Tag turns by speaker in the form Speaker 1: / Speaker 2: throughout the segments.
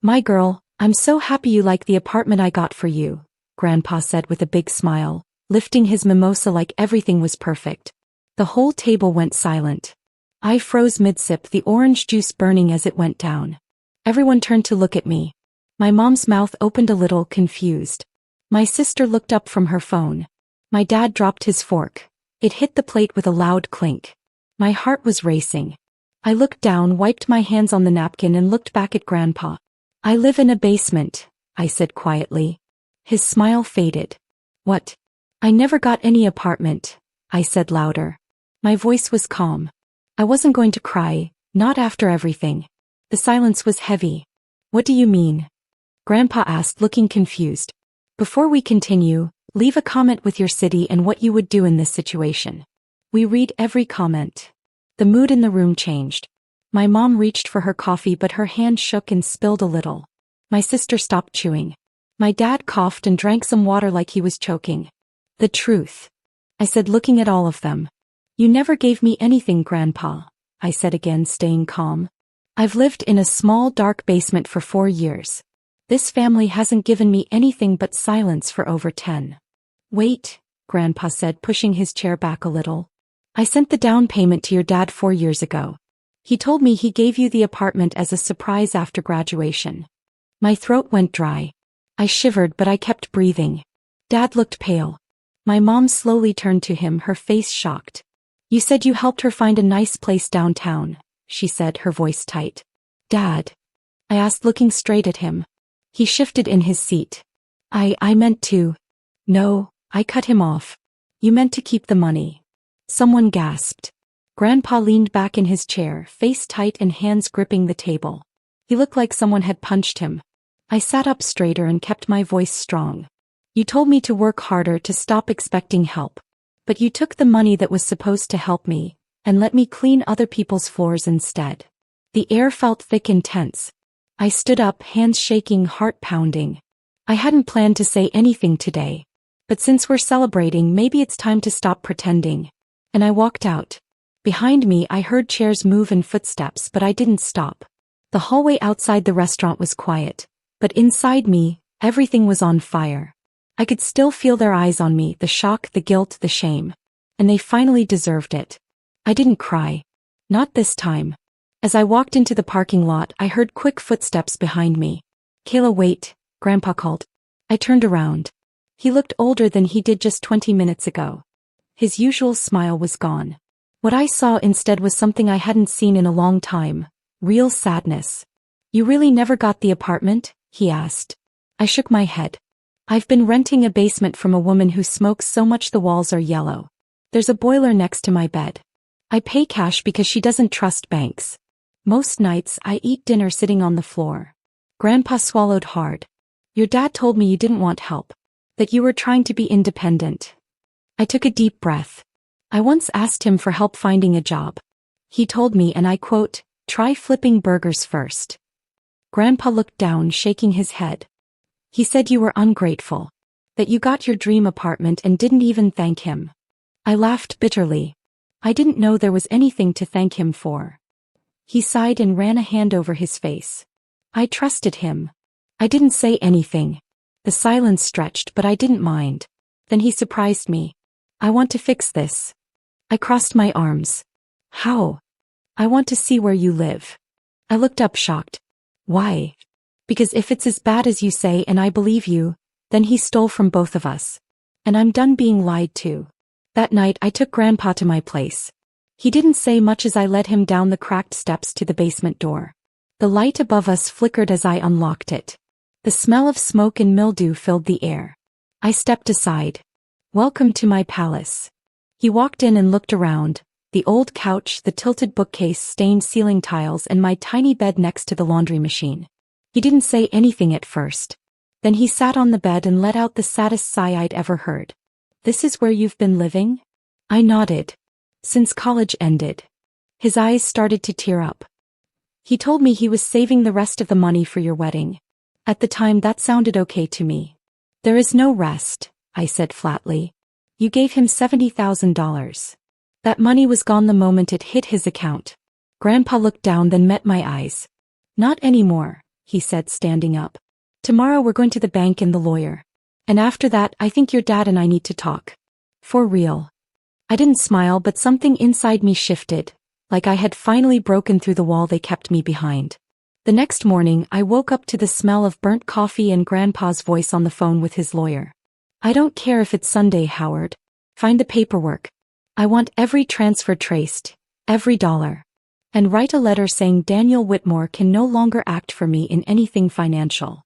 Speaker 1: My girl, I'm so happy you like the apartment I got for you, Grandpa said with a big smile, lifting his mimosa like everything was perfect. The whole table went silent. I froze mid-sip, the orange juice burning as it went down. Everyone turned to look at me. My mom's mouth opened a little, confused. My sister looked up from her phone. My dad dropped his fork. It hit the plate with a loud clink. My heart was racing. I looked down, wiped my hands on the napkin and looked back at Grandpa. I live in a basement, I said quietly. His smile faded. What? I never got any apartment, I said louder. My voice was calm. I wasn't going to cry, not after everything. The silence was heavy. What do you mean? Grandpa asked, looking confused. Before we continue, leave a comment with your city and what you would do in this situation. We read every comment. The mood in the room changed. My mom reached for her coffee but her hand shook and spilled a little. My sister stopped chewing. My dad coughed and drank some water like he was choking. The truth, I said, looking at all of them. You never gave me anything, Grandpa, I said again, staying calm. I've lived in a small dark basement for 4 years. This family hasn't given me anything but silence for over 10. Wait, Grandpa said, pushing his chair back a little. I sent the down payment to your dad 4 years ago. He told me he gave you the apartment as a surprise after graduation. My throat went dry. I shivered but I kept breathing. Dad looked pale. My mom slowly turned to him, her face shocked. You said you helped her find a nice place downtown, she said, her voice tight. Dad? I asked, looking straight at him. He shifted in his seat. I meant to. No, I cut him off. You meant to keep the money. Someone gasped. Grandpa leaned back in his chair, face tight and hands gripping the table. He looked like someone had punched him. I sat up straighter and kept my voice strong. You told me to work harder, to stop expecting help. But you took the money that was supposed to help me, and let me clean other people's floors instead. The air felt thick and tense. I stood up, hands shaking, heart pounding. I hadn't planned to say anything today. But since we're celebrating, maybe it's time to stop pretending. And I walked out. Behind me I heard chairs move and footsteps, but I didn't stop. The hallway outside the restaurant was quiet, but inside me, everything was on fire. I could still feel their eyes on me, the shock, the guilt, the shame. And they finally deserved it. I didn't cry. Not this time. As I walked into the parking lot, I heard quick footsteps behind me. Kayla, wait, Grandpa called. I turned around. He looked older than he did just 20 minutes ago. His usual smile was gone. What I saw instead was something I hadn't seen in a long time. Real sadness. You really never got the apartment? He asked. I shook my head. I've been renting a basement from a woman who smokes so much the walls are yellow. There's a boiler next to my bed. I pay cash because she doesn't trust banks. Most nights I eat dinner sitting on the floor. Grandpa swallowed hard. Your dad told me you didn't want help. That you were trying to be independent. I took a deep breath. I once asked him for help finding a job. He told me, and I quote, try flipping burgers first. Grandpa looked down, shaking his head. He said you were ungrateful. That you got your dream apartment and didn't even thank him. I laughed bitterly. I didn't know there was anything to thank him for. He sighed and ran a hand over his face. I trusted him. I didn't say anything. The silence stretched, but I didn't mind. Then he surprised me. I want to fix this. I crossed my arms. How? I want to see where you live. I looked up, shocked. Why? Because if it's as bad as you say and I believe you, then he stole from both of us. And I'm done being lied to. That night I took Grandpa to my place. He didn't say much as I led him down the cracked steps to the basement door. The light above us flickered as I unlocked it. The smell of smoke and mildew filled the air. I stepped aside. Welcome to my palace. He walked in and looked around, the old couch, the tilted bookcase, stained ceiling tiles, and my tiny bed next to the laundry machine. He didn't say anything at first. Then he sat on the bed and let out the saddest sigh I'd ever heard. This is where you've been living? I nodded. Since college ended. His eyes started to tear up. He told me he was saving the rest of the money for your wedding. At the time that sounded okay to me. There is no rest, I said flatly. You gave him $70,000. That money was gone the moment it hit his account. Grandpa looked down, then met my eyes. Not anymore, he said, standing up. Tomorrow we're going to the bank and the lawyer. And after that, I think your dad and I need to talk. For real. I didn't smile, but something inside me shifted, like I had finally broken through the wall they kept me behind. The next morning, I woke up to the smell of burnt coffee and Grandpa's voice on the phone with his lawyer. I don't care if it's Sunday, Howard. Find the paperwork. I want every transfer traced, every dollar. And write a letter saying Daniel Whitmore can no longer act for me in anything financial.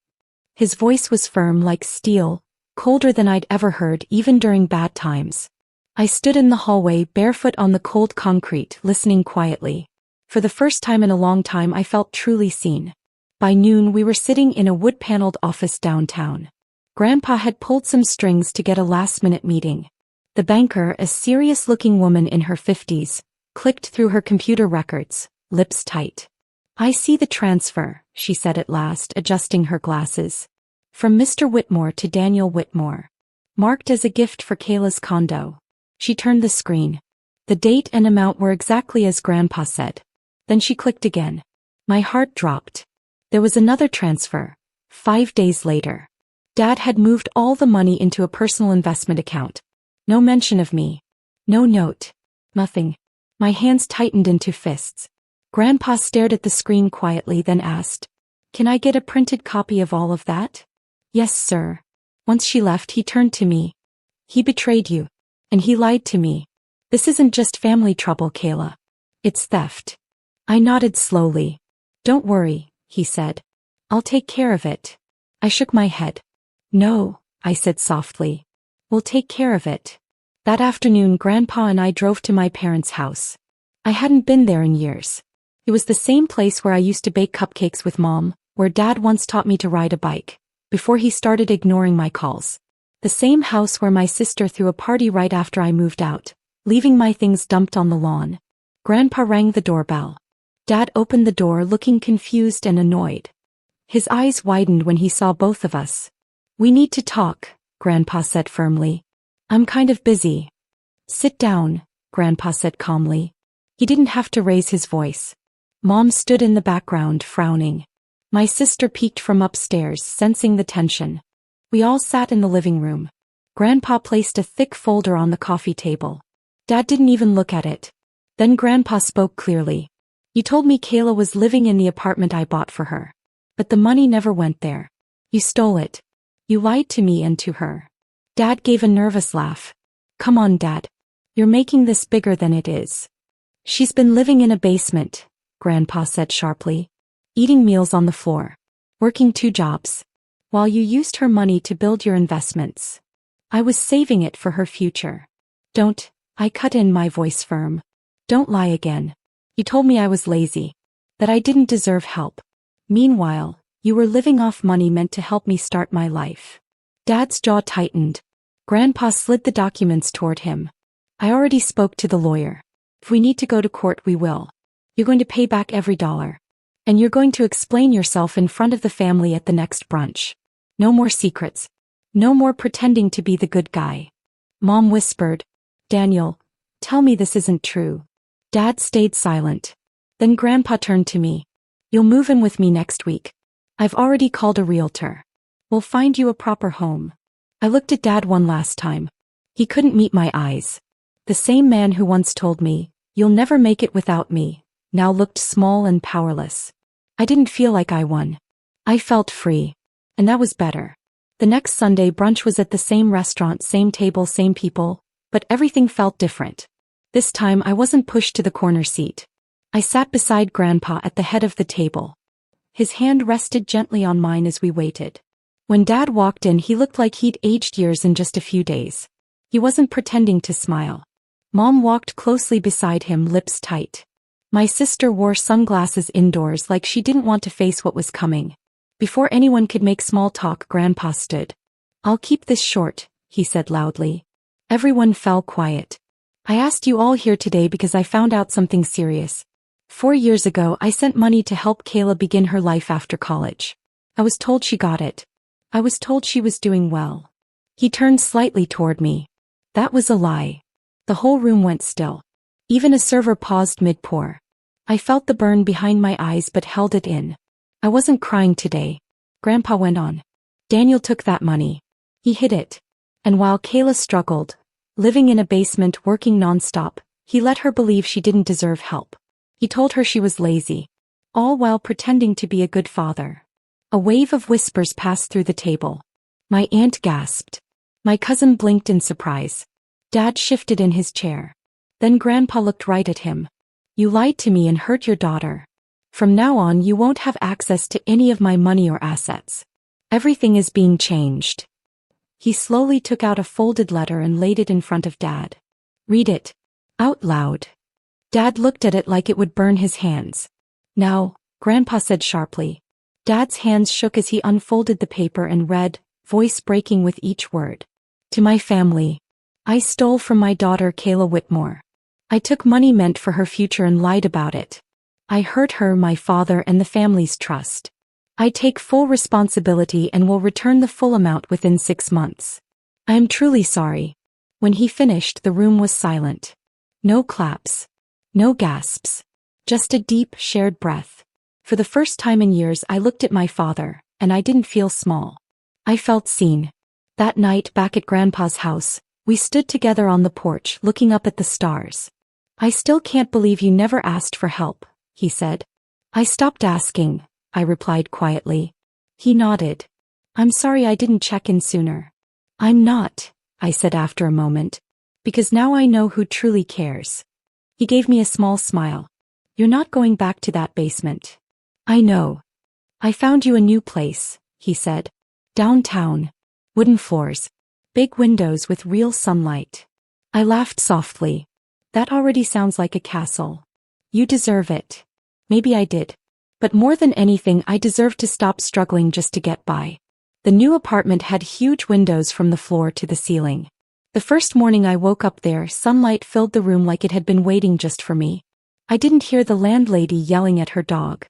Speaker 1: His voice was firm like steel, colder than I'd ever heard even during bad times. I stood in the hallway barefoot on the cold concrete, listening quietly. For the first time in a long time I felt truly seen. By noon we were sitting in a wood-paneled office downtown. Grandpa had pulled some strings to get a last-minute meeting. The banker, a serious-looking woman in her 50s, clicked through her computer records, lips tight. I see the transfer, she said at last, adjusting her glasses. From Mr. Whitmore to Daniel Whitmore. Marked as a gift for Kayla's condo. She turned the screen. The date and amount were exactly as Grandpa said. Then she clicked again. My heart dropped. There was another transfer. 5 days later. Dad had moved all the money into a personal investment account. No mention of me. No note. Nothing. My hands tightened into fists. Grandpa stared at the screen quietly, then asked, "Can I get a printed copy of all of that?" "Yes, sir." Once she left, he turned to me. "He betrayed you. And he lied to me. This isn't just family trouble, Kayla. It's theft." I nodded slowly. "Don't worry," he said. "I'll take care of it." I shook my head. "No," I said softly. "We'll take care of it." That afternoon, Grandpa and I drove to my parents' house. I hadn't been there in years. It was the same place where I used to bake cupcakes with Mom, where Dad once taught me to ride a bike, before he started ignoring my calls. The same house where my sister threw a party right after I moved out, leaving my things dumped on the lawn. Grandpa rang the doorbell. Dad opened the door looking confused and annoyed. His eyes widened when he saw both of us. "We need to talk," Grandpa said firmly. "I'm kind of busy." "Sit down," Grandpa said calmly. He didn't have to raise his voice. Mom stood in the background, frowning. My sister peeked from upstairs, sensing the tension. We all sat in the living room. Grandpa placed a thick folder on the coffee table. Dad didn't even look at it. Then Grandpa spoke clearly. "You told me Kayla was living in the apartment I bought for her. But the money never went there. You stole it. You lied to me and to her." Dad gave a nervous laugh. "Come on, Dad. You're making this bigger than it is." "She's been living in a basement," Grandpa said sharply. "Eating meals on the floor. Working 2 jobs. While you used her money to build your investments. I was saving it for her future." "Don't," I cut in, my voice firm. "Don't lie again. You told me I was lazy. That I didn't deserve help. Meanwhile, you were living off money meant to help me start my life." Dad's jaw tightened. Grandpa slid the documents toward him. "I already spoke to the lawyer. If we need to go to court, we will. You're going to pay back every dollar. And you're going to explain yourself in front of the family at the next brunch. No more secrets. No more pretending to be the good guy." Mom whispered, "Daniel, tell me this isn't true." Dad stayed silent. Then Grandpa turned to me. "You'll move in with me next week. I've already called a realtor. We'll find you a proper home." I looked at Dad one last time. He couldn't meet my eyes. The same man who once told me, "You'll never make it without me," now looked small and powerless. I didn't feel like I won. I felt free. And that was better. The next Sunday, brunch was at the same restaurant, same table, same people, but everything felt different. This time I wasn't pushed to the corner seat. I sat beside Grandpa at the head of the table. His hand rested gently on mine as we waited. When Dad walked in, he looked like he'd aged years in just a few days. He wasn't pretending to smile. Mom walked closely beside him, lips tight. My sister wore sunglasses indoors like she didn't want to face what was coming. Before anyone could make small talk, Grandpa stood. "I'll keep this short," he said loudly. Everyone fell quiet. "I asked you all here today because I found out something serious. 4 years ago, I sent money to help Kayla begin her life after college. I was told she got it. I was told she was doing well." He turned slightly toward me. That was a lie. The whole room went still. Even a server paused mid-pour. I felt the burn behind my eyes but held it in. I wasn't crying today. Grandpa went on. Daniel took that money. He hid it. And while Kayla struggled, living in a basement working nonstop, he let her believe she didn't deserve help. He told her she was lazy, all while pretending to be a good father. A wave of whispers passed through the table. My aunt gasped. My cousin blinked in surprise. Dad shifted in his chair. Then Grandpa looked right at him. You lied to me and hurt your daughter. From now on you won't have access to any of my money or assets. Everything is being changed. He slowly took out a folded letter and laid it in front of Dad. Read it. Out loud. Dad looked at it like it would burn his hands. Now, Grandpa said sharply. Dad's hands shook as he unfolded the paper and read, voice breaking with each word. To my family. I stole from my daughter Kayla Whitmore. I took money meant for her future and lied about it. I hurt her, my father, and the family's trust. I take full responsibility and will return the full amount within 6 months. I am truly sorry. When he finished, the room was silent. No claps. No gasps. Just a deep, shared breath. For the first time in years I looked at my father, and I didn't feel small. I felt seen. That night back at Grandpa's house, we stood together on the porch looking up at the stars. I still can't believe you never asked for help, he said. I stopped asking, I replied quietly. He nodded. I'm sorry I didn't check in sooner. I'm not, I said after a moment, because now I know who truly cares. He gave me a small smile. You're not going back to that basement. I know. I found you a new place, he said. Downtown. Wooden floors. Big windows with real sunlight. I laughed softly. That already sounds like a castle. You deserve it. Maybe I did. But more than anything, I deserved to stop struggling just to get by. The new apartment had huge windows from the floor to the ceiling. The first morning I woke up there, sunlight filled the room like it had been waiting just for me. I didn't hear the landlady yelling at her dog.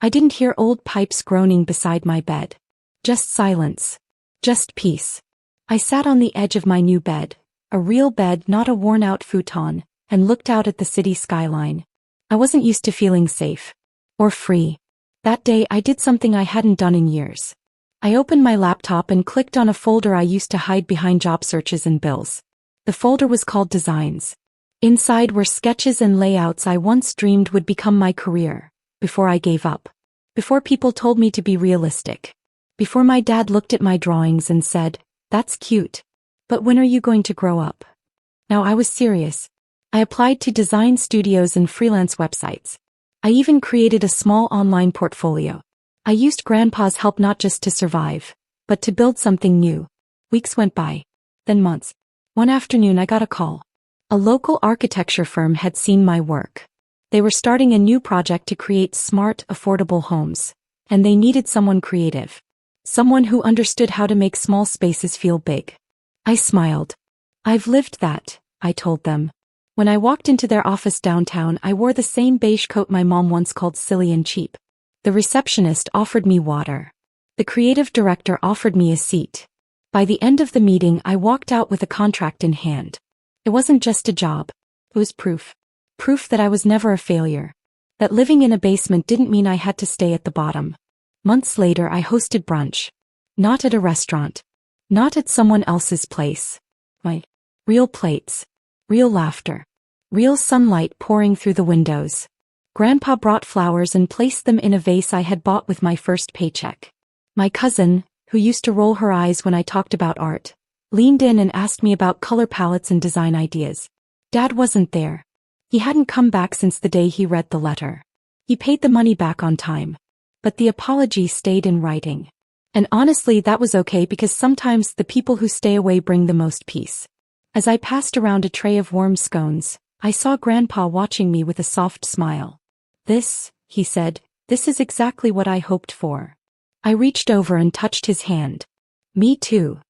Speaker 1: I didn't hear old pipes groaning beside my bed. Just silence. Just peace. I sat on the edge of my new bed, a real bed, not a worn-out futon, and looked out at the city skyline. I wasn't used to feeling safe. Or free. That day I did something I hadn't done in years. I opened my laptop and clicked on a folder I used to hide behind job searches and bills. The folder was called Designs. Inside were sketches and layouts I once dreamed would become my career, before I gave up. Before people told me to be realistic. Before my dad looked at my drawings and said, "That's cute. But when are you going to grow up?" Now I was serious. I applied to design studios and freelance websites. I even created a small online portfolio. I used Grandpa's help not just to survive, but to build something new. Weeks went by. Then months. One afternoon I got a call. A local architecture firm had seen my work. They were starting a new project to create smart, affordable homes. And they needed someone creative. Someone who understood how to make small spaces feel big. I smiled. I've lived that, I told them. When I walked into their office downtown, I wore the same beige coat my mom once called silly and cheap. The receptionist offered me water. The creative director offered me a seat. By the end of the meeting, I walked out with a contract in hand. It wasn't just a job. It was proof. Proof that I was never a failure. That living in a basement didn't mean I had to stay at the bottom. Months later, I hosted brunch. Not at a restaurant. Not at someone else's place. My real plates. Real laughter. Real sunlight pouring through the windows. Grandpa brought flowers and placed them in a vase I had bought with my first paycheck. My cousin, who used to roll her eyes when I talked about art, leaned in and asked me about color palettes and design ideas. Dad wasn't there. He hadn't come back since the day he read the letter. He paid the money back on time. But the apology stayed in writing. And honestly, that was okay because sometimes the people who stay away bring the most peace. As I passed around a tray of warm scones, I saw Grandpa watching me with a soft smile. "This," he said, "this is exactly what I hoped for." I reached over and touched his hand. "Me too."